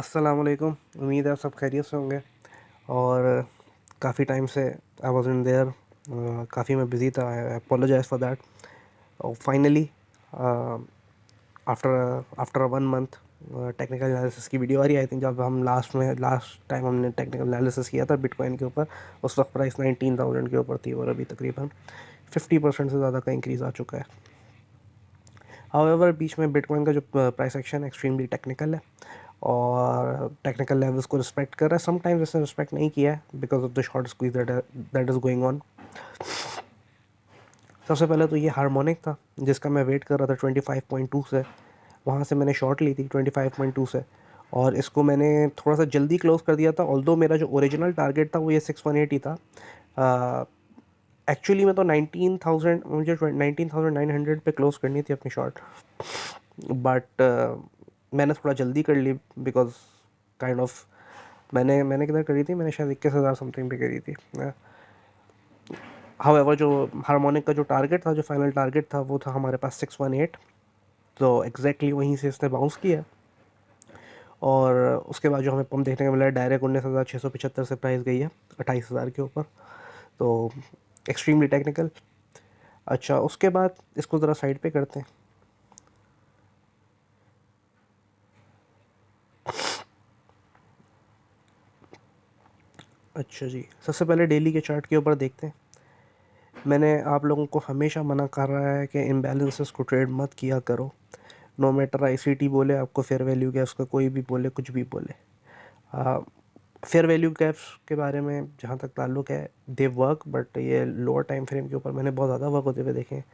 अस्सलाम वालेकुम। उम्मीद है आप सब खैरियत से होंगे। और काफ़ी टाइम से आई वाज़ इन देयर, काफ़ी मैं बिज़ी था। आई अपोलोजाइज़ फॉर दैट। और finally after after 1 month technical analysis की वीडियो आ रही है। आई थिंक जब हम लास्ट टाइम हमने टेक्निकल एनालिसिस किया था बिटकॉइन के ऊपर, उस वक्त प्राइस 19,000 के ऊपर थी और अभी तकरीबन 50% से ज़्यादा का इंक्रीज़ आ चुका है। हाउएवर बीच में बिटकॉइन का जो प्राइस एक्शन एक्सट्रीमली टेक्निकल है और टेक्निकल लेवल्स को रिस्पेक्ट कर रहा है। समटाइम्स इसने रिस्पेक्ट नहीं किया है because of the short squeeze that is going on. सबसे पहले तो ये हार्मोनिक था जिसका मैं वेट कर रहा था 25.2 से। वहाँ से मैंने शॉर्ट ली थी 25.2 से और इसको मैंने थोड़ा सा जल्दी क्लोज कर दिया था। ऑल्दो मेरा जो ओरिजिनल टारगेट था वो ये 618 ही था। एक्चुअली में तो 19,000 मुझे 19,900 पे क्लोज करनी थी अपनी शॉर्ट, बट मैंने थोड़ा जल्दी कर ली बिकॉज काइंड ऑफ मैंने किधर करी थी, मैंने शायद 21,000 समथिंग पे करी थी। हाउएवर जो हार्मोनिक का जो टारगेट था, जो फाइनल टारगेट था, वो था हमारे पास 618। तो एग्जैक्टली वहीं से इसने बाउंस किया और उसके बाद जो हमें पंप देखने को मिला है डायरेक्ट 19,675 से प्राइस गई है 28,000 के ऊपर। तो एक्सट्रीमली टेक्निकल। अच्छा, उसके बाद इसको ज़रा साइड पे करते हैं। अच्छा जी, सबसे पहले डेली के चार्ट के ऊपर देखते हैं। मैंने आप लोगों को हमेशा मना कर रहा है कि इम्बैलेंसेस को ट्रेड मत किया करो। नो मैटर आईसीटी बोले आपको, फेयर वैल्यू गैप्स का कोई भी बोले, कुछ भी बोले। फेयर वैल्यू गैप्स के बारे में जहाँ तक ताल्लुक़ है, दे वर्क, बट ये लोअर टाइम फ्रेम के ऊपर मैंने बहुत ज़्यादा वर्क होते हुए देखे हैं।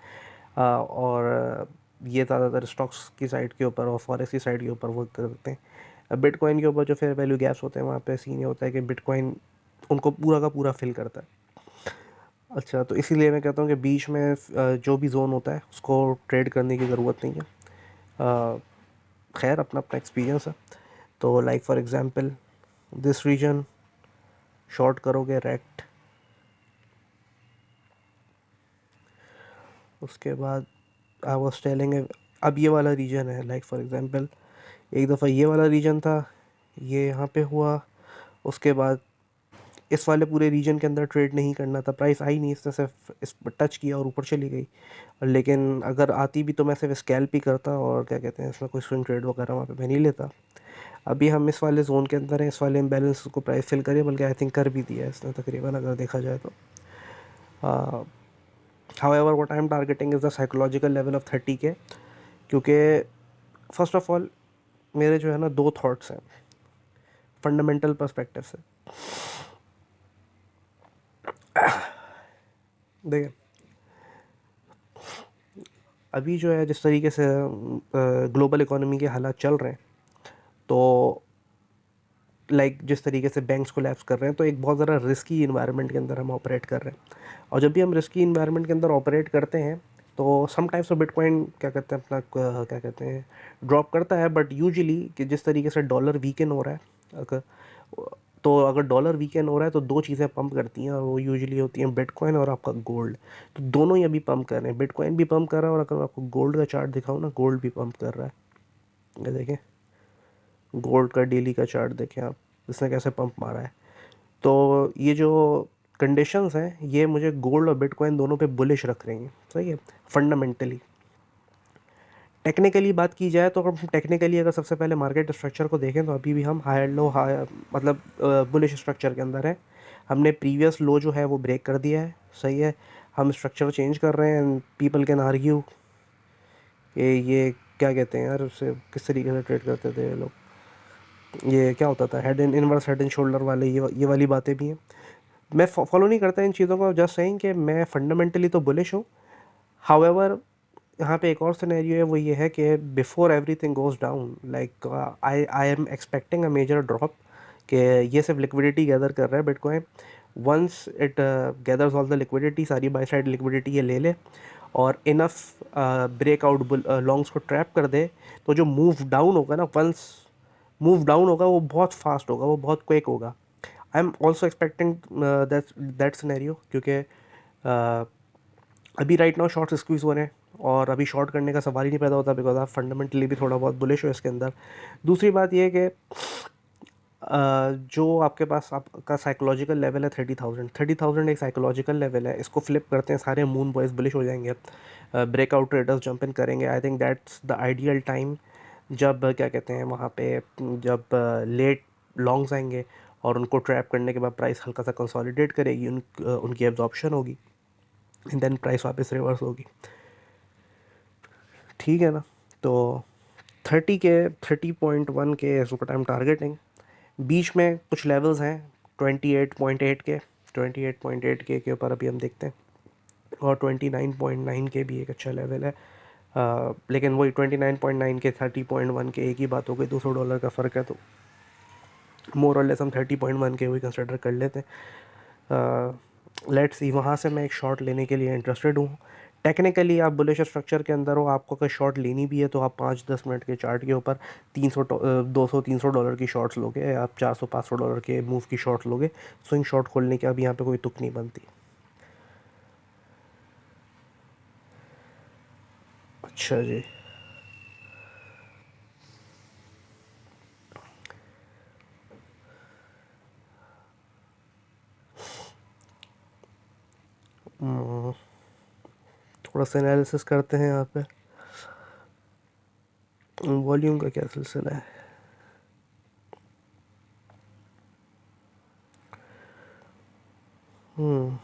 और ये ज़्यादातर स्टॉक्स की साइड के ऊपर और फॉरेक्स की साइड के ऊपर वर्क करते हैं। बिटकॉइन के ऊपर जो फेयर वैल्यू गैप्स होते हैं वहाँ पे सीन ये होता है कि बिटकॉइन उनको पूरा का पूरा फिल करता है। अच्छा, तो इसीलिए मैं कहता हूँ कि बीच में जो भी जोन होता है उसको ट्रेड करने की ज़रूरत नहीं है। खैर, अपना अपना एक्सपीरियंस है। तो like for example this region short करोगे रेक्ट, उसके बाद आई वाज टेलिंग अब ये वाला रीजन है। लाइक फॉर एग्जांपल एक दफ़ा ये वाला रीजन था, ये यहाँ पे हुआ। उसके बाद इस वाले पूरे रीजन के अंदर ट्रेड नहीं करना था, प्राइस आई नहीं, इसने सिर्फ इस पर टच किया और ऊपर चली गई। लेकिन अगर आती भी तो मैं सिर्फ स्कैल्प ही करता और क्या कहते हैं इसमें कोई स्विंग ट्रेड वगैरह वहाँ पे मैं नहीं लेता। अभी हम इस वाले जोन के अंदर हैं, इस वाले इम्बैलेंस को प्राइस फिल करिए, बल्कि आई थिंक कर भी दिया है इसने तकरीबन, अगर देखा जाए तो। However what I am targeting is the psychological level of 30K, क्योंकि फर्स्ट ऑफ ऑल मेरे जो है ना दो थॉट्स हैं फंडामेंटल पर्सपेक्टिव से। देखिए, अभी जो है जिस तरीके से ग्लोबल इकोनॉमी के हालात चल रहे हैं, तो जिस तरीके से बैंक्स कोलैप्स कर रहे हैं, तो एक बहुत ज़्यादा रिस्की इन्वायरमेंट के अंदर हम ऑपरेट कर रहे हैं। और जब भी हम रिस्की इन्वायरमेंट के अंदर ऑपरेट करते हैं तो समटाइम्स तो बिटकॉइन क्या कहते हैं अपना क्या कहते हैं ड्रॉप करता है, बट यूजुअली कि जिस तरीके से डॉलर वीकन हो रहा है, अगर डॉलर वीकन हो रहा है तो दो चीज़ें पंप करती हैं और वो यूजुअली होती हैं बिटकॉइन और आपका गोल्ड। तो दोनों ही अभी पंप कर रहे हैं, बिटकॉइन भी पंप कर रहा है और अगर मैं आपको गोल्ड का चार्ट दिखाऊँ ना, गोल्ड भी पंप कर रहा है। ये देखें, गोल्ड का डेली का चार्ट देखें आप, इसने कैसे पंप मारा है। तो ये जो कंडीशंस हैं ये मुझे गोल्ड और बिटकॉइन दोनों पे बुलिश रख रही हैं, सही है। फंडामेंटली टेक्निकली बात की जाए तो हम टेक्निकली अगर सबसे पहले मार्केट स्ट्रक्चर को देखें तो अभी भी हम हायर लो हायर मतलब बुलिश स्ट्रक्चर के अंदर है। हमने प्रीवियस लो जो है वो ब्रेक कर दिया है, सही है। हम स्ट्रक्चर चेंज कर रहे हैं एंड पीपल कैन आर्ग्यू ये क्या कहते हैं यार, उससे किस तरीके से ट्रेड करते थे ये लोग, ये क्या होता था head and inverse head and shoulder वाले, ये वाली बातें भी हैं। मैं फॉलो नहीं करता इन चीज़ों को, जस्ट सेइंग कि मैं फंडामेंटली तो बुलिश हूँ। हाउएवर यहाँ पे एक और सिनेरियो है, वो ये है कि before everything goes down, like I am expecting a major drop, कि ये सिर्फ लिक्विडिटी गैदर कर रहा है bitcoin. Once it gathers all the liquidity, सारी बाई साइड लिक्विडिटी ये ले ले और इनफ ब्रेकआउट लॉन्ग्स को ट्रैप कर दे, तो जो मूव डाउन होगा ना, वंस मूव डाउन होगा वो बहुत फास्ट होगा, वो बहुत क्विक होगा। I am also expecting that scenario, क्योंकि अभी राइट नाउ शॉर्ट्स स्क्वीज हो रहे हैं और अभी शॉर्ट करने का सवाल ही नहीं पैदा होता बिकॉज आप फंडामेंटली भी थोड़ा बहुत बुलिश हो इसके अंदर। दूसरी बात यह है कि जो आपके पास आपका साइकोलॉजिकल लेवल है 30,000, 30,000 एक साइकोलॉजिकल लेवल है। इसको फ्लिप करते हैं, सारे मून बॉयज़ बुलिश हो जाएंगे, ब्रेकआउट ट्रेडर्स जंप इन करेंगे। I think that's the ideal time, जब क्या कहते हैं वहाँ पे, जब लेट लॉन्ग्स आएंगे और उनको ट्रैप करने के बाद प्राइस हल्का सा कंसोलिडेट करेगी, उनकी एब्जॉर्प्शन होगी, एंड देन प्राइस वापस रिवर्स होगी। ठीक है ना? तो 30.1 के सुपर टाइम टारगेटिंग। बीच में कुछ लेवल्स हैं 28.8 के, 28.8 के ऊपर अभी हम देखते हैं, और 29.9 के भी एक अच्छा लेवल है। लेकिन वही 29.9 के 30.1 के एक ही बात हो गई, $200 का फ़र्क है, तो मोर और लेस हम 30.1 के वही कंसिडर कर लेते हैं। लेट्स सी, वहाँ से मैं एक शॉट लेने के लिए इंटरेस्टेड हूँ। टेक्निकली आप बुलिश स्ट्रक्चर के अंदर हो, आपको अगर शॉट लेनी भी है तो आप 5-10 मिनट के चार्ट के ऊपर 200-300 डॉलर की शॉट्स लोगे, आप 400-500 डॉलर के मूव की शॉट लोगे। स्विंग शॉट खोलने की अभी यहाँ पे कोई तुक नहीं बनती। अच्छा जी। हम्म, थोड़ा सा एनालिसिस करते हैं यहाँ पे। वॉल्यूम का क्या सिलसिला है? हम्म,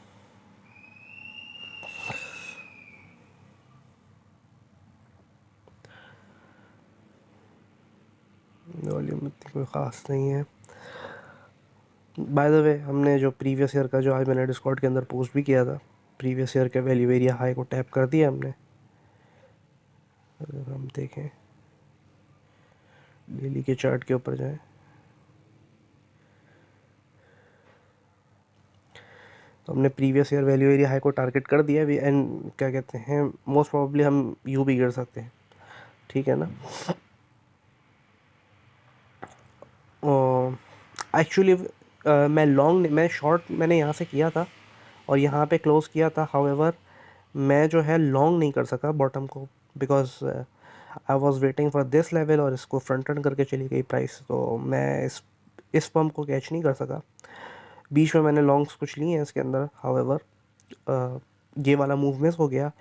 वॉल्यूम इतनी कोई ख़ास नहीं है। बाय द वे, हमने जो प्रीवियस ईयर का, जो आज मैंने डिस्कॉर्ड के अंदर पोस्ट भी किया था, प्रीवियस ईयर के वैल्यू एरिया हाई को टैप कर दिया हमने। अगर हम देखें डेली के चार्ट के ऊपर जाएं, तो हमने previous year value area high को टारगेट कर दिया भी, एंड क्या कहते हैं, मोस्ट प्रोबेबली हम यूँ भी गिर सकते हैं। ठीक है ना? एक्चुअली मैं शॉर्ट मैंने यहाँ से किया था और यहाँ पे क्लोज़ किया था। हाउएवर मैं जो है लॉन्ग नहीं कर सका बॉटम को, because I was waiting for this level, और इसको फ्रंट रन करके चली गई प्राइस, तो मैं इस पम्प को कैच नहीं कर सका। बीच में मैंने लॉन्ग्स कुछ लिए हैं इसके अंदर, हाउएवर ये वाला मूव मिस हो गया।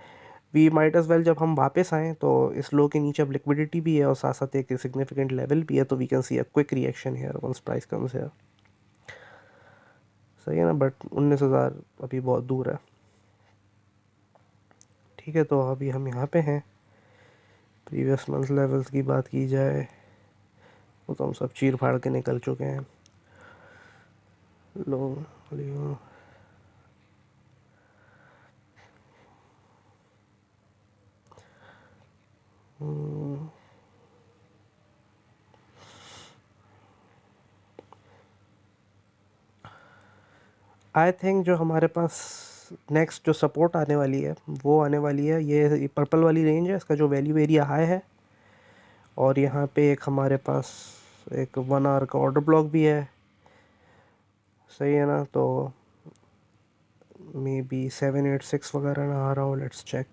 वी माइट एज वेल, जब हम वापस आएँ तो इस लो के नीचे अब लिक्विडिटी भी है और साथ साथ एक सिग्निफिकेंट लेवल भी है, तो we can see a quick reaction here once price comes here. सही है ना? बट 19,000 अभी बहुत दूर है। ठीक है, तो अभी हम यहाँ पे हैं। प्रीवियस मंथ लेवल्स की बात की जाए, वो तो हम सब चीर फाड़ के निकल चुके हैं। लो लियो, आई थिंक जो हमारे पास नेक्स्ट जो सपोर्ट आने वाली है, वो आने वाली है ये पर्पल वाली रेंज है, इसका जो वैल्यू एरिया हाई है, और यहाँ पे एक हमारे पास एक 1 आवर का ऑर्डर ब्लॉक भी है। सही है ना? तो मे बी 786 वगैरह ना आ रहा हो, लेट्स चेक।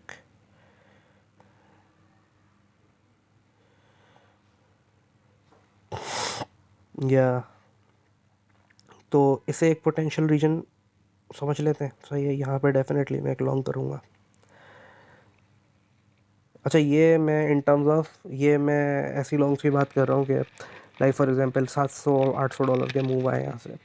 या तो इसे एक पोटेंशियल रीजन समझ लेते हैं। सही है, यहाँ पे डेफिनेटली मैं एक लॉन्ग करूँगा। अच्छा, ये मैं इन टर्म्स ऑफ, ये मैं ऐसी लॉन्ग्स की बात कर रहा हूँ कि लाइक फॉर एग्जांपल $700-800 के मूव आए यहाँ से।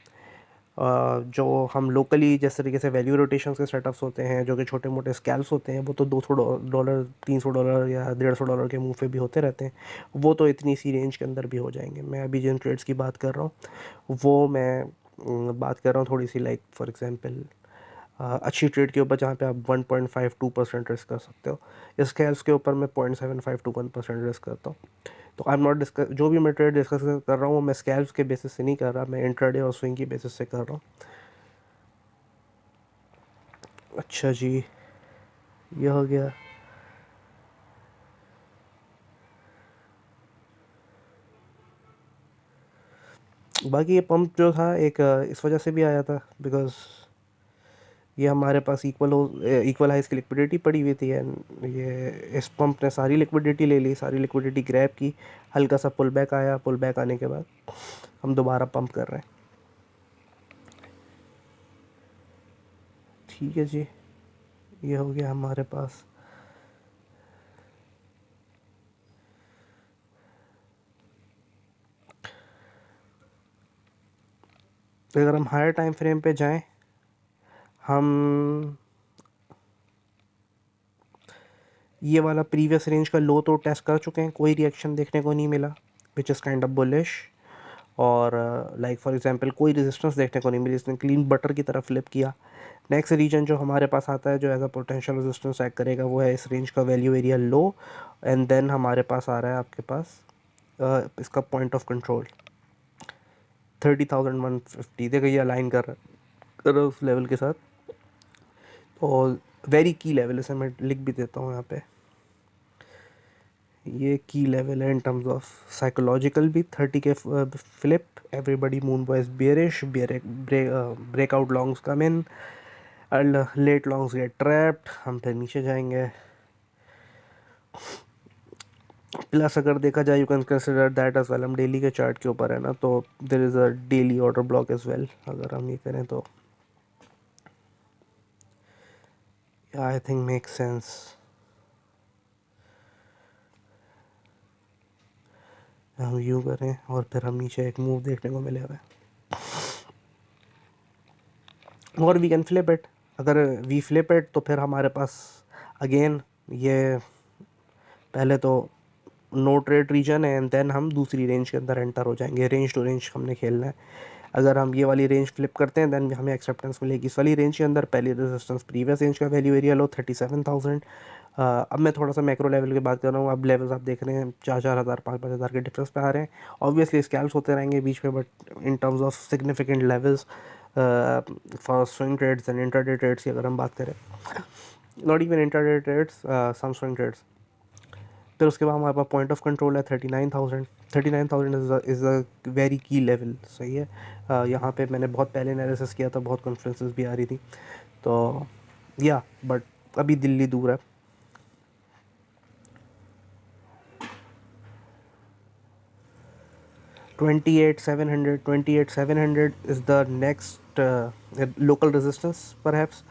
जो हम लोकली जिस तरीके से वैल्यू रोटेशंस के सेटअप्स होते हैं, जो कि छोटे मोटे स्कैल्प्स होते हैं, वो तो $200, $300 या $150 के मूव पे भी होते रहते हैं। वो तो इतनी सी रेंज के अंदर भी हो जाएंगे। मैं अभी जिन ट्रेड्स की बात कर रहा हूँ, वो मैं बात कर रहा हूँ थोड़ी सी, लाइक फॉर एग्जांपल अच्छी ट्रेड के ऊपर, जहाँ पे आप 1.52% रिस्क कर सकते हो। इस स्कैल्प्स के ऊपर मैं 0.75 to 1% रिस्क करता हूँ। तो आई एम नॉट डिस्कस, जो भी मैं ट्रेड डिस्कस कर रहा हूँ वो मैं स्कैल्प्स के बेसिस से नहीं कर रहा, मैं इंट्राडे और स्विंग की बेसिस से कर रहा हूँ। अच्छा जी, ये हो गया। बाकी ये पंप जो था एक इस वजह से भी आया था, बिकॉज ये हमारे पास इक्वल हाइज की लिक्विडिटी पड़ी हुई थी एंड ये इस पंप ने सारी लिक्विडिटी ले ली, सारी लिक्विडिटी ग्रैब की। हल्का सा पुल बैक आया, पुल बैक आने के बाद हम दोबारा पंप कर रहे हैं। ठीक है जी, ये हो गया हमारे पास। तो अगर हम हायर टाइम फ्रेम पे जाएं, हम ये वाला प्रीवियस रेंज का लो तो टेस्ट कर चुके हैं, कोई रिएक्शन देखने को नहीं मिला, which is kind of bullish. और लाइक फॉर एग्जांपल कोई रेजिस्टेंस देखने को नहीं मिली, इसने क्लीन बटर की तरफ फ्लिप किया। नेक्स्ट रीजन जो हमारे पास आता है जो as a potential resistance act करेगा वो है इस रेंज का value area low. And then हमारे पास आ रहा है आपके पास इसका पॉइंट ऑफ कंट्रोल 30,150। देखो ये अलाइन कर रहा है उस लेवल के साथ, और वेरी की लेवल, इसे मैं लिख भी देता हूँ यहाँ पे। ये की लेवल है इन टर्म्स ऑफ साइकोलॉजिकल भी। 30 के flip, everybody moon boys bearish, breakout longs come in, late longs get trapped, हम फिर नीचे जाएंगे। प्लस अगर देखा जाए you can consider that as well, हम डेली के चार्ट के ऊपर है ना, तो there is a daily order block as well. अगर हम ये करें तो आई थिंक मेक सेंस। हम यूँ करें और फिर हम नीचे एक मूव देखने को मिलेगा, और वी कैन फ्लिप इट। अगर वी फ्लिप इट तो फिर हमारे पास अगेन ये पहले तो नो ट्रेड रीजन है एंड देन हम दूसरी रेंज के अंदर एंटर हो जाएंगे। रेंज टू रेंज हमने खेलना है। अगर हम ये वाली रेंज फ्लिप करते हैं देन हमें एक्सेप्टेंस मिलेगी इस वाली रेंज के अंदर। पहली रेजिस्टेंस प्रीवियस रेंज का वैल्यू एरिया लो 37,000। अब मैं थोड़ा सा मैक्रो लेवल की बात कर रहा हूँ। अब लेवल्स आप देख रहे हैं 4-4 हज़ार 5-5 हज़ार के डिफरेंस पे आ रहे हैं। ऑब्वियसली स्कैल्स होते रहेंगे बीच में, but in terms of significant levels for swing trades and intraday trades की अगर हम बात करें, not even intraday trades, some swing trades. फिर उसके बाद हमारे पास पॉइंट ऑफ कंट्रोल है 39,000। 39,000 इज़ अ वेरी की लेवल, सही है। यहाँ पे मैंने बहुत पहले एनालिसिस किया था, बहुत कॉन्फ्रेंसेस भी आ रही थी, तो या बट अभी दिल्ली दूर है। 28,700 is the next local resistance perhaps,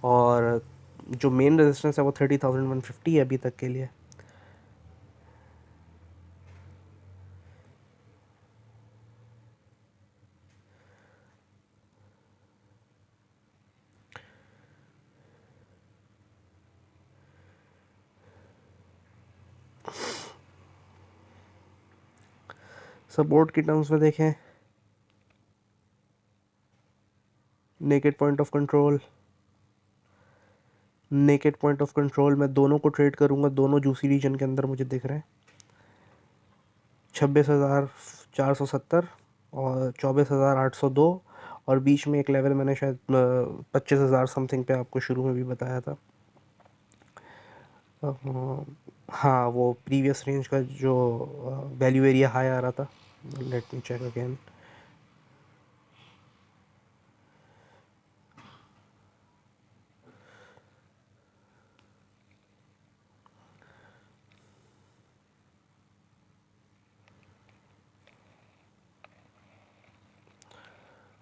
और जो मेन रेजिस्टेंस है वो 30,150 है अभी तक के लिए। सपोर्ट की टर्म्स में देखें, naked point of control, naked point of control मैं दोनों को ट्रेड करूंगा, दोनों जूसी रीजन के अंदर मुझे दिख रहे हैं। 26,470 और 24,802, और बीच में एक लेवल मैंने शायद 25,000 समथिंग पे आपको शुरू में भी बताया था। हाँ, वो प्रीवियस रेंज का जो वैल्यू एरिया हाई आ रहा था। Let me check again.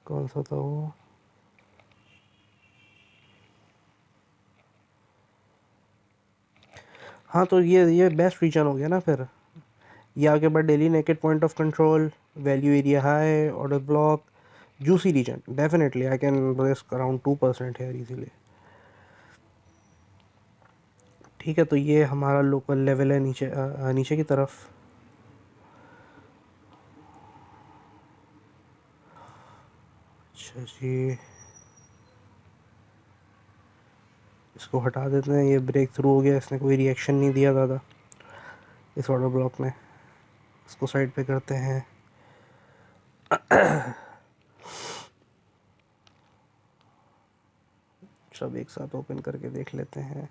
कौन सा था वो? हाँ, तो ये बेस्ट रीजन हो गया ना फिर। ये आगे बाद daily naked point of control, value area high, order block, juicy region. Definitely I can risk around 2% है इजीली। ठीक है, तो ये हमारा लोकल लेवल है नीचे नीचे की तरफ। अच्छा जी, इसको हटा देते हैं। ये ब्रेक थ्रू हो गया, इसने कोई रिएक्शन नहीं दिया ज़्यादा इस ऑर्डर ब्लॉक में। इसको साइड पे करते हैं। सब एक साथ ओपन करके देख लेते हैं।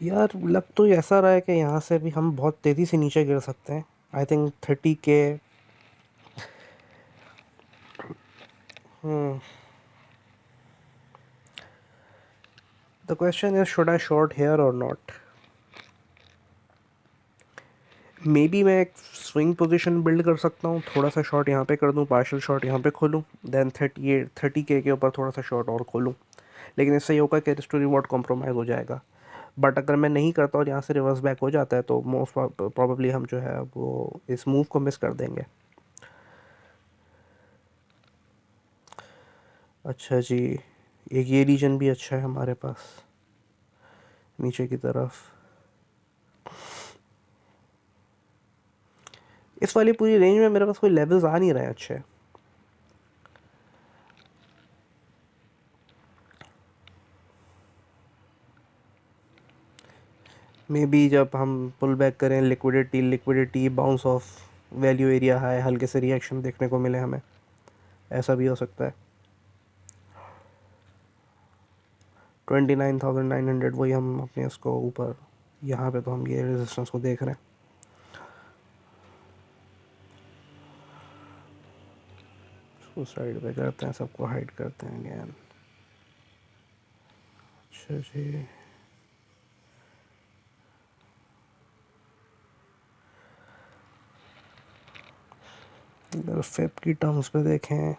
यार लग तो ऐसा रहा है कि यहाँ से भी हम बहुत तेज़ी से नीचे गिर सकते हैं। आई थिंक 30 के। The question is should I short here और नॉट। मे बी मैं एक स्विंग पोजीशन बिल्ड कर सकता हूँ, थोड़ा सा शॉर्ट यहाँ पे कर दूँ, पार्शियल शॉर्ट यहाँ पे खोलूँ, देन 30 के ऊपर थोड़ा सा शॉर्ट और खोलूँ। लेकिन इससे ये होगा कि रिस्क टू रिवॉर्ड कॉम्प्रोमाइज़ हो जाएगा। बट अगर मैं नहीं करता और यहाँ से रिवर्स बैक हो जाता है तो मोस्ट प्रॉबेबली हम जो है वो इस मूव को मिस कर देंगे। अच्छा जी, एक ये रीजन भी अच्छा है हमारे पास नीचे की तरफ। इस वाली पूरी रेंज में मेरे पास कोई लेवल्स आ नहीं रहे हैं अच्छे। मे बी जब हम पुल बैक करें, liquidity bounce off value area high, हल्के से रिएक्शन देखने को मिले हमें, ऐसा भी हो सकता है। 29,900 वही हम अपने इसको ऊपर यहाँ पे तो हम ये रेजिस्टेंस को देख रहे हैं। उसको साइड पे करते हैं, सबको हाइड करते हैं अगेन। अच्छा जी, अगर फेब की टर्म्स पे देखें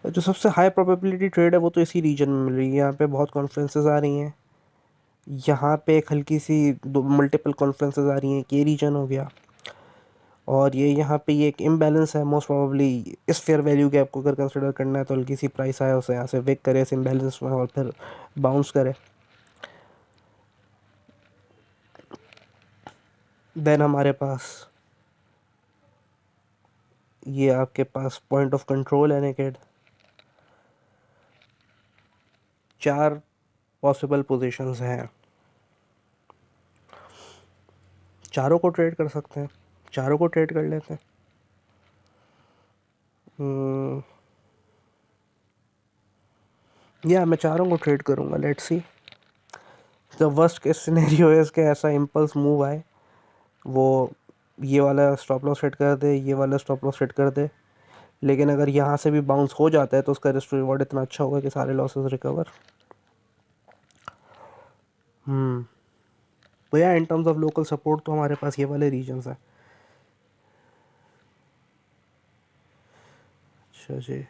जो सबसे हाई प्रोबेबिलिटी ट्रेड है वो तो इसी रीजन में मिल रही है। यहाँ पे बहुत कॉन्फ्रेंसेस आ रही हैं, यहाँ पे एक हल्की सी दो मल्टीपल कॉन्फ्रेंसेस आ रही हैं, ये रीजन हो गया। और ये यहाँ पे ये एक इम्बैलेंस है, मोस्ट प्रोबेबली इस फेयर वैल्यू गैप को अगर कंसिडर करना है तो हल्की सी प्राइस आया उसे यहाँ से विक करे इस इम्बैलेंस में और फिर बाउंस करे। देन हमारे पास ये आपके पास पॉइंट ऑफ कंट्रोल है नेकेड। 4 पॉसिबल पोजीशंस हैं, चारों को ट्रेड कर सकते हैं, चारों को ट्रेड कर लेते हैं। या मैं चारों को ट्रेड करूँगा, let's see. The worst case scenario है इसके ऐसा इम्पल्स मूव आए, वो ये वाला स्टॉप लॉस सेट कर दे, ये वाला स्टॉप लॉस सेट कर दे, लेकिन अगर यहाँ से भी बाउंस हो जाता है तो उसका रिस्क रिवॉर्ड इतना अच्छा होगा कि सारे लॉसेस रिकवर। तो या इन टर्म्स ऑफ लोकल सपोर्ट तो हमारे पास ये वाले रीजन्स हैं। अच्छा जी,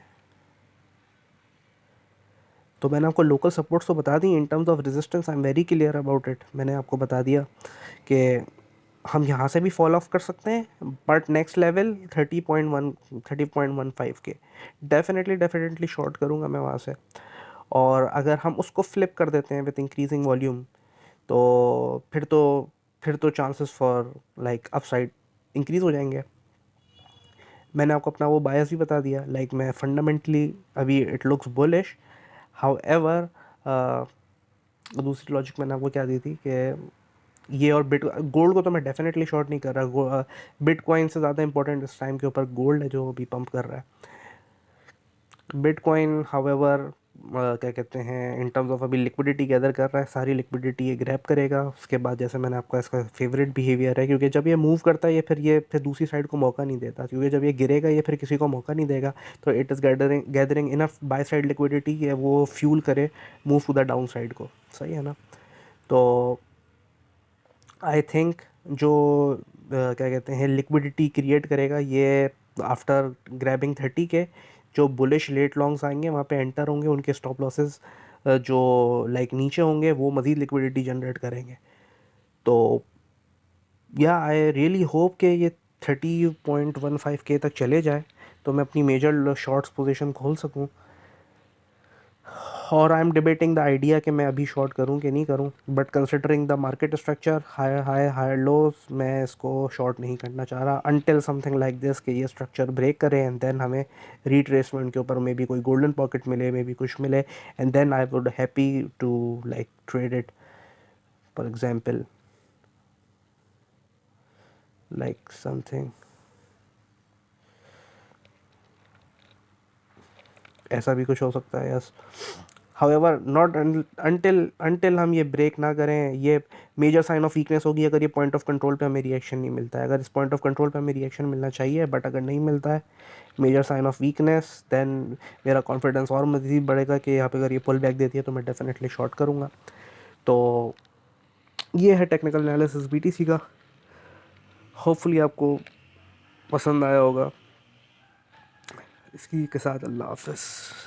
तो मैंने आपको लोकल सपोर्ट्स तो बता दी। In terms of resistance I am very clear about it. मैंने आपको बता दिया कि हम यहाँ से भी फॉल ऑफ कर सकते हैं, बट नेक्स्ट लेवल 30.15 के डेफिनेटली शॉर्ट करूँगा मैं वहाँ से। और अगर हम उसको फ्लिप कर देते हैं विथ इंक्रीजिंग वॉल्यूम तो फिर तो chances for like upside increase हो जाएंगे। मैंने आपको अपना वो बायस भी बता दिया, लाइक मैं फंडामेंटली अभी it looks bullish. How ever दूसरी लॉजिक मैंने आपको क्या दी थी कि ये और गोल्ड को तो मैं डेफिनेटली शॉर्ट नहीं कर रहा। बिटकॉइन से ज़्यादा इंपॉर्टेंट इस टाइम के ऊपर गोल्ड है जो अभी पंप कर रहा है। बिटकॉइन हाउएवर क्या कहते हैं, इन टर्म्स ऑफ अभी लिक्विडिटी गैदर कर रहा है, सारी लिक्विडिटी ये ग्रैब करेगा। उसके बाद जैसे मैंने आपका इसका फेवरेट बिहेवियर है, क्योंकि जब ये मूव करता है ये फिर दूसरी साइड को मौका नहीं देता, क्योंकि जब ये गिरेगा ये फिर किसी को मौका नहीं देगा। तो it is gathering enough buy side liquidity है वो फ्यूल करे move to the down side को। सही है ना? तो आई थिंक जो क्या कहते हैं लिक्विडिटी क्रिएट करेगा ये आफ्टर ग्रैबिंग 30 के जो बुलिश लेट लॉन्ग्स आएंगे वहाँ पे एंटर होंगे, उनके स्टॉप लॉसेस जो लाइक नीचे होंगे वो मज़ीद लिक्विडिटी जनरेट करेंगे। तो या आई रियली होप कि ये 30.15 के तक चले जाए तो मैं अपनी मेजर शॉर्ट्स पोजीशन खोल सकूं। और I am debating the idea कि मैं अभी शॉर्ट करूं कि नहीं करूं, but considering the market structure higher lows, मैं इसको शॉर्ट नहीं करना चाह रहा अनटिल समथिंग लाइक दिस कि ये स्ट्रक्चर ब्रेक करे एंड देन हमें रिट्रेसमेंट के ऊपर मे बी कोई गोल्डन पॉकेट मिले, मे बी कुछ मिले, and then I would happy to like trade it, for example like something ऐसा भी कुछ हो सकता है। यस, हाउएवर नॉट अनटिल हम ये ब्रेक ना करें। ये मेजर साइन ऑफ वीकनेस होगी अगर ये पॉइंट ऑफ कंट्रोल पे हमें रिएक्शन नहीं मिलता है। अगर इस पॉइंट ऑफ कंट्रोल पे हमें रिएक्शन मिलना चाहिए, बट अगर नहीं मिलता है, major sign of weakness, then मेरा कॉन्फिडेंस और मज़ीद बढ़ेगा कि यहाँ पे अगर ये पुल बैक देती है तो मैं डेफिनेटली शॉर्ट करूँगा। तो ये है टेक्निकल एनालिसिस बीटीसी का। होपफुली आपको पसंद आया होगा। इसकी के साथ अल्लाह हाफ़िज़।